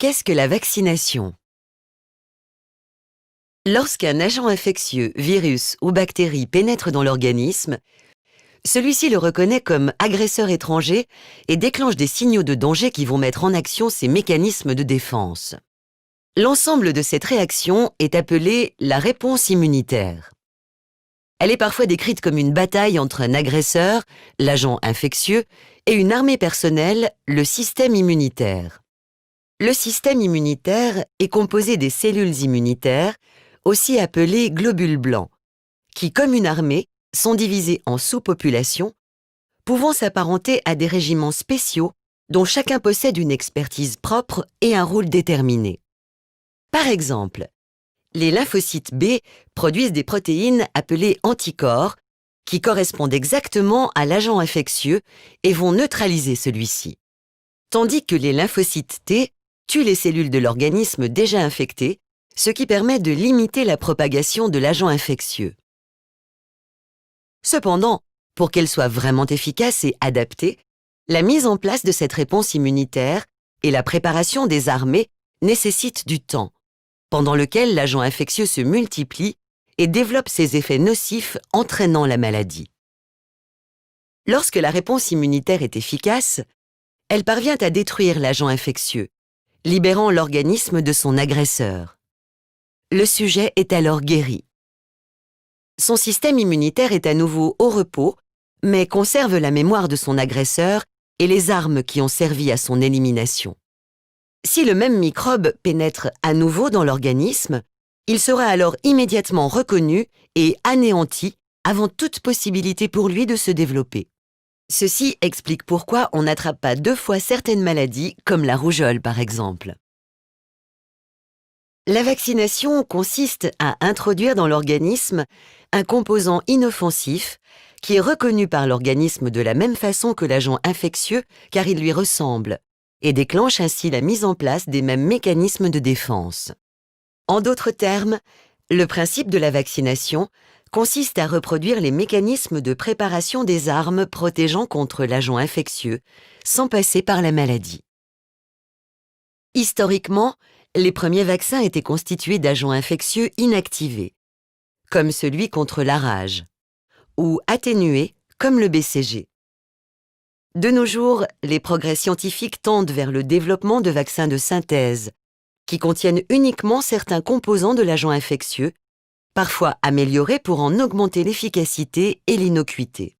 Qu'est-ce que la vaccination? Lorsqu'un agent infectieux, virus ou bactérie pénètre dans l'organisme, celui-ci le reconnaît comme agresseur étranger et déclenche des signaux de danger qui vont mettre en action ses mécanismes de défense. L'ensemble de cette réaction est appelée la réponse immunitaire. Elle est parfois décrite comme une bataille entre un agresseur, l'agent infectieux, et une armée personnelle, le système immunitaire. Le système immunitaire est composé des cellules immunitaires, aussi appelées globules blancs, qui, comme une armée, sont divisées en sous-populations, pouvant s'apparenter à des régiments spéciaux dont chacun possède une expertise propre et un rôle déterminé. Par exemple, les lymphocytes B produisent des protéines appelées anticorps qui correspondent exactement à l'agent infectieux et vont neutraliser celui-ci. Tandis que les lymphocytes T tuent les cellules de l'organisme déjà infectées, ce qui permet de limiter la propagation de l'agent infectieux. Cependant, pour qu'elle soit vraiment efficace et adaptée, la mise en place de cette réponse immunitaire et la préparation des armées nécessitent du temps, pendant lequel l'agent infectieux se multiplie et développe ses effets nocifs entraînant la maladie. Lorsque la réponse immunitaire est efficace, elle parvient à détruire l'agent infectieux, libérant l'organisme de son agresseur. Le sujet est alors guéri. Son système immunitaire est à nouveau au repos, mais conserve la mémoire de son agresseur et les armes qui ont servi à son élimination. Si le même microbe pénètre à nouveau dans l'organisme, il sera alors immédiatement reconnu et anéanti avant toute possibilité pour lui de se développer. Ceci explique pourquoi on n'attrape pas 2 fois certaines maladies, comme la rougeole par exemple. La vaccination consiste à introduire dans l'organisme un composant inoffensif qui est reconnu par l'organisme de la même façon que l'agent infectieux car il lui ressemble et déclenche ainsi la mise en place des mêmes mécanismes de défense. En d'autres termes, le principe de la vaccination consiste à reproduire les mécanismes de préparation des armes protégeant contre l'agent infectieux sans passer par la maladie. Historiquement, les premiers vaccins étaient constitués d'agents infectieux inactivés, comme celui contre la rage, ou atténués, comme le BCG. De nos jours, les progrès scientifiques tendent vers le développement de vaccins de synthèse, qui contiennent uniquement certains composants de l'agent infectieux, parfois améliorés pour en augmenter l'efficacité et l'innocuité.